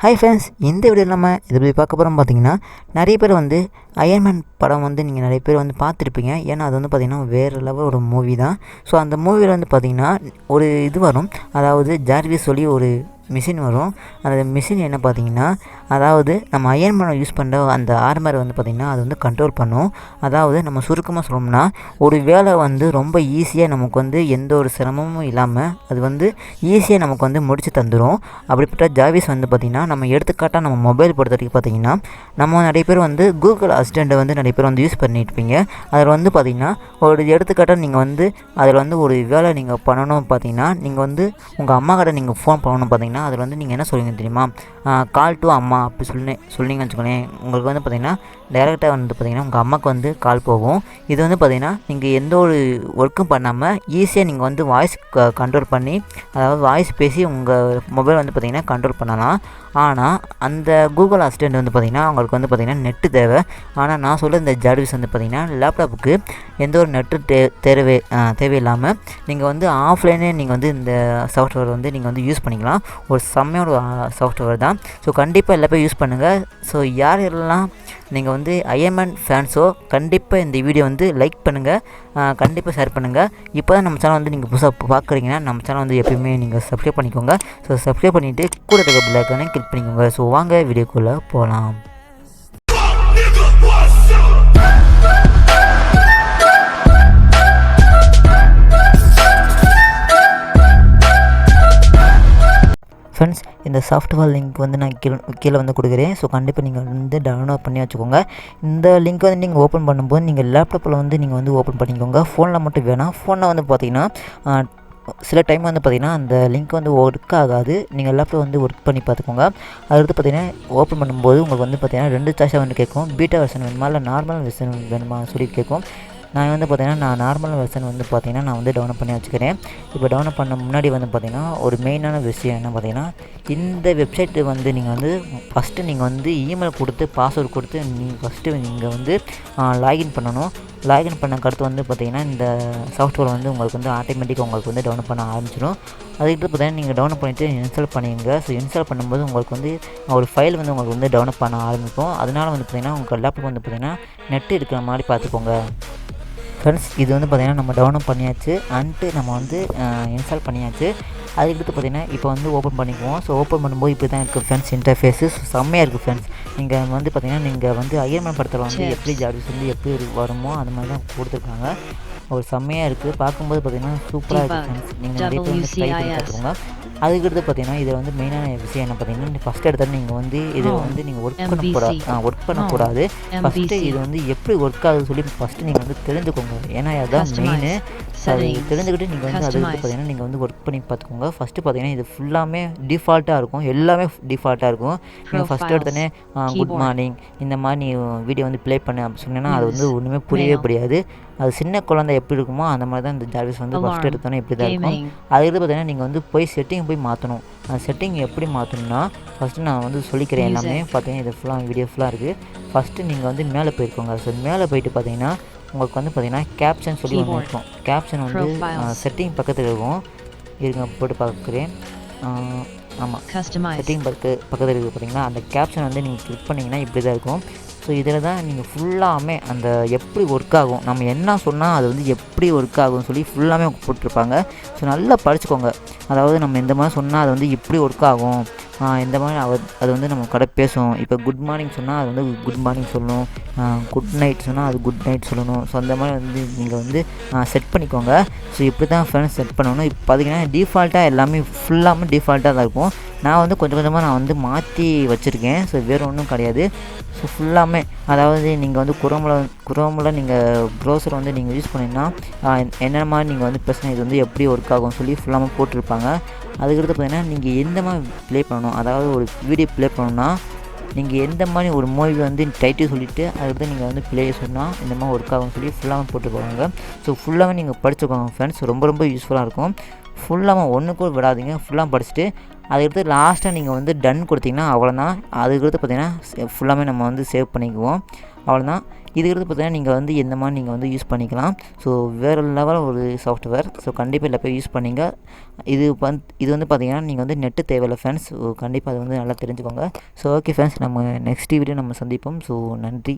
Hi friends, இந்த வீடியோவில் நம்ம இதை பற்றி பார்க்க போகிறோம். பார்த்தீங்கன்னா நிறைய பேர் வந்து அயர்மேன் படம் வந்து நீங்கள் நிறைய பேர் வந்து பார்த்துருப்பீங்க. ஏன்னா அது வந்து பார்த்திங்கன்னா வேறு லெவல் ஒரு மூவி தான். ஸோ அந்த மூவியில் வந்து பார்த்திங்கன்னா ஒரு இது வரும், அதாவது ஜார்விஸ் சொல்லி ஒரு மிஷின் வரும். அந்த மிஷின் என்ன பார்த்திங்கன்னா, அதாவது நம்ம அயர்மேனை யூஸ் பண்ணுற அந்த ஆர்மரை வந்து பார்த்திங்கன்னா அது வந்து கண்ட்ரோல் பண்ணும். அதாவது நம்ம சுருக்கமாக சொல்லணும்னா, ஒரு வேலை வந்து ரொம்ப ஈஸியாக நமக்கு வந்து எந்த ஒரு சிரமமும் இல்லாமல் அது வந்து ஈஸியாக நமக்கு வந்து முடித்து தந்துடும். அப்படிப்பட்ட ஜார்விஸ் வந்து பார்த்திங்கன்னா நம்ம எடுத்துக்காட்டாக நம்ம மொபைல் பொறுத்த வரைக்கும் பார்த்திங்கன்னா, நம்ம நிறைய பேர் வந்து கூகுள் அசிஸ்டண்ட்டை வந்து நிறைய பேர் வந்து யூஸ் பண்ணியிருப்பீங்க. அதில் வந்து பார்த்திங்கன்னா ஒரு எடுத்துக்காட்டாக நீங்கள் வந்து அதில் வந்து ஒரு வேலை நீங்கள் பண்ணணும் பார்த்திங்கன்னா, நீங்கள் வந்து உங்கள் அம்மா கிட்ட நீங்கள் ஃபோன் பண்ணணும் பார்த்திங்கன்னா, அதில் வந்து நீங்கள் என்ன சொல்லுவீங்க தெரியுமா? கால் டு அம்மா அப்படி சொன்னீங்கன்னு வச்சுக்கோங்களேன், உங்களுக்கு வந்து பார்த்திங்கன்னா டைரெக்டாக வந்து பார்த்திங்கன்னா உங்கள் அம்மாவுக்கு வந்து கால் போகும். இது வந்து பார்த்திங்கன்னா நீங்கள் எந்த ஒரு ஒர்க்கும் பண்ணாமல் ஈஸியாக நீங்கள் வந்து வாய்ஸ் கண்ட்ரோல் பண்ணி, அதாவது வாய்ஸ் பேசி உங்கள் மொபைல் வந்து பார்த்திங்கன்னா கண்ட்ரோல் பண்ணலாம். ஆனால் அந்த கூகுள் அசிஸ்டண்ட் வந்து பார்த்திங்கன்னா அவங்களுக்கு வந்து பார்த்திங்கன்னா நெட்டு தேவை. ஆனால் நான் சொல்ல இந்த ஜார்விஸ் வந்து பார்த்திங்கன்னா லேப்டாப்புக்கு எந்த ஒரு நெட்டு தேவையில்லாமல் நீங்கள் வந்து ஆஃப்லைனே நீங்கள் வந்து இந்த சாஃப்ட்வேர் வந்து நீங்கள் வந்து யூஸ் பண்ணிக்கலாம். ஒரு செம்மையோட சாஃப்ட்வேர் தான். ஸோ கண்டிப்பாக எல்லா பேரும் யூஸ் பண்ணுங்கள். ஸோ யாரெல்லாம் நீங்கள் வந்து அயர்மேன் ஃபேன்ஸோ கண்டிப்பாக இந்த வீடியோ வந்து லைக் பண்ணுங்கள், கண்டிப்பாக ஷேர் பண்ணுங்கள். இப்போ தான் நம்ம சேனல் வந்து நீங்கள் புதுசாக பார்க்குறீங்கன்னா நம்ம சேனல் வந்து எப்பயுமே நீங்கள் சப்ஸ்கிரைப் பண்ணிக்கோங்க. ஸோ சப்ஸ்கிரைப் பண்ணிவிட்டு கூட இருக்க பெல் ஐகானை கிளிக் பண்ணிக்கோங்க. ஸோ வாங்க வீடியோக்குள்ளே போகலாம். ஃப்ரெண்ட்ஸ், இந்த சாஃப்ட்வேர் லிங்க் வந்து நான் கீழே வந்து கொடுக்குறேன். ஸோ கண்டிப்பாக நீங்கள் வந்து டவுன்லோட் பண்ணி வச்சுக்கோங்க. இந்த லிங்க் வந்து நீங்கள் ஓப்பன் பண்ணும்போது நீங்கள் லேப்டாப்பில் வந்து நீங்கள் வந்து ஓப்பன் பண்ணிக்கோங்க. ஃபோனில் மட்டும் வேணாம். ஃபோனில் வந்து பார்த்திங்கன்னா சில டைம் வந்து பார்த்திங்கன்னா அந்த லிங்க் வந்து ஒர்க் ஆகாது. நீங்கள் லேப்டாப் வந்து ஒர்க் பண்ணி பார்த்துக்கோங்க. அதுக்கு பார்த்திங்கன்னா ஓப்பன் பண்ணும்போது உங்களுக்கு வந்து பார்த்திங்கன்னா 2 சாய்ஸாக வந்து கேட்கும். பீட்டா வெர்ஷன் வேணுமா இல்லை நார்மல் வெர்ஷன் வேணுமா சொல்லி கேட்கும். நான் வந்து பார்த்திங்கன்னா நான் நார்மல் வெர்ஷன் வந்து பார்த்திங்கன்னா நான் வந்து டவுன்லோட் பண்ணி வச்சுக்கிறேன். இப்போ டவுன்லோட் பண்ண முன்னாடி வந்து பார்த்திங்கன்னா ஒரு மெயினான விஷயம் என்ன பார்த்திங்கன்னா, இந்த வெப்சைட்டு வந்து நீங்கள் வந்து ஃபஸ்ட்டு நீங்கள் வந்து இமெயில் கொடுத்து பாஸ்வேர்டு கொடுத்து நீங்கள் வந்து லாகின் பண்ணணும். லாகின் பண்ண அடுத்து வந்து பார்த்திங்கன்னா இந்த சாஃப்ட்வேர் வந்து உங்களுக்கு வந்து ஆட்டோமேட்டிக்காக உங்களுக்கு வந்து டவுன்லோட் பண்ண ஆரம்பிச்சிடும். அதுக்கிட்ட பார்த்திங்கன்னா நீங்கள் டவுன்லோட் பண்ணிவிட்டு இன்ஸ்டால் பண்ணிங்க. ஸோ இன்ஸ்டால் பண்ணும்போது உங்களுக்கு வந்து ஒரு ஃபைல் வந்து உங்களுக்கு வந்து டவுன்லோட் பண்ண ஆரம்பிக்கும். அதனால் வந்து பார்த்திங்கன்னா உங்கள் லேப்டாப் வந்து பார்த்திங்கன்னா நெட்டு இருக்கிற மாதிரி பார்த்துக்கோங்க. ஃப்ரெண்ட்ஸ், இது வந்து பார்த்திங்கன்னா நம்ம டவுன்லோட் பண்ணியாச்சு, நம்ம வந்து இன்ஸ்டால் பண்ணியாச்சு. அதுக்கடுத்து பார்த்திங்கன்னா இப்போ வந்து ஓப்பன் பண்ணிக்குவோம். ஸோ ஓப்பன் பண்ணும்போது இப்படி தான் இருக்குது ஃப்ரெண்ட்ஸ் இன்டர்ஃபேஸு. செம்மையாக இருக்குது ஃப்ரெண்ட்ஸ். நீங்கள் வந்து பார்த்திங்கன்னா நீங்கள் வந்து அயர்மேன் படத்தில் வந்து எப்படி ஜார்விஸ் வந்து எப்படி வருமோ அந்த மாதிரி தான் கொடுத்துருக்காங்க. ஒரு செம்மையாக இருக்குது. பார்க்கும்போது பார்த்திங்கன்னா சூப்பராக இருக்குது ஃப்ரெண்ட்ஸ். நீங்கள் நிறைய பேர் வந்து ட்ரை பண்ணி பார்த்துக்கோங்க. அதுக்கடுத்து பார்த்திங்கன்னா இதில் வந்து மெயினான விஷயம் என்ன பார்த்திங்கன்னா, ஃபஸ்ட் எடுத்தாலும் நீங்கள் வந்து இதில் வந்து நீங்கள் ஒர்க் பண்ணக்கூடாது. ஃபஸ்ட்டு இது வந்து எப்படி ஒர்க் ஆகுதுன்னு சொல்லி ஃபஸ்ட்டு நீங்கள் வந்து தெரிஞ்சுக்கோங்க. ஏன்னா அதுதான் மெயினு. அது தெரிஞ்சுக்கிட்டு நீங்கள் வந்து அதுக்கு பார்த்திங்கன்னா நீங்கள் வந்து ஒர்க் பண்ணி பார்த்துக்கோங்க. ஃபஸ்ட்டு பார்த்திங்கன்னா இது ஃபுல்லாமே டிஃபால்ட்டாக இருக்கும், எல்லாமே டிஃபால்ட்டாக இருக்கும். நீங்கள் ஃபஸ்ட்டு எடுத்தோடனே குட் மார்னிங் இந்த மாதிரி நீ வீடியோ வந்து ப்ளே பண்ணு அப்படி சொன்னீங்கன்னா அது வந்து ஒன்றுமே புரியவே புரியாது. அது சின்ன குழந்தை எப்படி இருக்குமோ அந்த மாதிரி தான் இந்த ஜார்விஸ் வந்து ஃபஸ்ட்டு எடுத்தோன்னே இப்படி தான் இருக்கும். அதுக்கு பார்த்திங்கன்னா நீங்கள் வந்து போய் செட்டிங் போய் மாற்றணும். அந்த செட்டிங் எப்படி மாற்றணும்னா ஃபஸ்ட்டு நான் வந்து சொல்லிக்கிறேன் எல்லாமே. பார்த்திங்கன்னா இது ஃபுல்லாக வீடியோ ஃபுல்லாக இருக்குது. ஃபஸ்ட்டு நீங்கள் வந்து மேலே போயிருக்கோங்க. ஸோ மேலே போயிட்டு பார்த்திங்கன்னா உங்களுக்கு வந்து பார்த்திங்கன்னா கேப்ஷன் சொல்லி ஒன்று இருக்கும். கேப்ஷன் வந்து செட்டிங் பக்கத்தில் இருக்கும். இருங்க போட்டு பார்க்குறேன். ஆமாம், செட்டிங் பக்கத்தில் இருக்குது பார்த்திங்கன்னா. அந்த கேப்ஷன் வந்து நீங்கள் கிளிக் பண்ணிங்கன்னா இப்படி தான் இருக்கும். ஸோ இதில் தான் நீங்கள் ஃபுல்லாமே அந்த எப்படி ஒர்க் ஆகும், நம்ம என்ன சொன்னால் அது வந்து எப்படி ஒர்க் ஆகும்னு சொல்லி ஃபுல்லாமே போட்டிருப்பாங்க. ஸோ நல்லா படிச்சுக்கோங்க. அதாவது நம்ம இந்த மாதிரி சொன்னால் அது வந்து இப்படி ஒர்க் ஆகும், இந்த மாதிரி அது வந்து நம்ம கடை பேசும். இப்போ குட் மார்னிங் சொன்னால் அது வந்து குட் மார்னிங் சொல்லணும், குட் நைட் சொன்னால் அது குட் நைட் சொல்லணும். ஸோ அந்த மாதிரி வந்து நீங்கள் வந்து செட் பண்ணிக்கோங்க. ஸோ இப்படி தான் ஃப்ரெண்ட்ஸ் செட் பண்ணணும். இப்போ பார்த்திங்கன்னா டிஃபால்ட்டாக எல்லாமே ஃபுல்லாமே டிஃபால்ட்டாக தான் இருக்கும். நான் வந்து கொஞ்சம் கொஞ்சமாக நான் வந்து மாற்றி வச்சுருக்கேன். ஸோ வேறு ஒன்றும் கிடையாது. ஸோ ஃபுல்லாமே அதாவது நீங்கள் வந்து குரோமில் நீங்கள் ப்ரௌசர் வந்து நீங்கள் யூஸ் பண்ணிங்கன்னா என்னென்ன மாதிரி நீங்கள் வந்து பிரச்சனை இது வந்து எப்படி ஒர்க் ஆகும்னு சொல்லி ஃபுல்லாமே போட்டிருப்பாங்க. அதுக்கடுத்து பார்த்திங்கன்னா நீங்கள் எந்த மாதிரி ப்ளே பண்ணணும், அதாவது ஒரு வீடியோ ப்ளே பண்ணணுன்னா நீங்கள் எந்த மாதிரி ஒரு மூவி வந்து டைட்டில் சொல்லிவிட்டு அதுக்கடுத்து நீங்கள் வந்து ப்ளே சொன்னால் இந்த மாதிரி ஒர்க் ஆகும்னு சொல்லி ஃபுல்லாக போட்டுருப்பாங்க. ஸோ ஃபுல்லாகவே நீங்கள் படிச்சுக்கோங்க ஃப்ரெண்ட்ஸ். ரொம்ப யூஸ்ஃபுல்லாக இருக்கும். ஃபுல்லாக ஒன்றுக்கும் விடாதீங்க. ஃபுல்லாக படிச்சுட்டு அதுக்கடுத்து லாஸ்ட்டாக நீங்கள் வந்து டன் கொடுத்தீங்கன்னா அவ்வளோதான். அதுக்கடுத்து பார்த்திங்கன்னா ஃபுல்லாமே நம்ம வந்து சேவ் பண்ணிக்குவோம். அவ்வளோதான். இதுக்கு பார்த்தீங்கன்னா நீங்கள் வந்து எந்த மாதிரி நீங்கள் வந்து யூஸ் பண்ணிக்கலாம். ஸோ வேறு லெவல் ஒரு சாஃப்ட்வேர். ஸோ கண்டிப்பாக இதில் போய் யூஸ் பண்ணிங்க. இது வந்து பார்த்தீங்கன்னா நீங்கள் வந்து நெட்டு தேவையில்லை ஃப்ரெண்ட்ஸ். ஸோ கண்டிப்பாக அதை வந்து நல்லா தெரிஞ்சுக்கோங்க. ஸோ ஓகே ஃப்ரெண்ட்ஸ், நம்ம நெக்ஸ்ட் வீடியோ நம்ம சந்திப்போம். ஸோ நன்றி.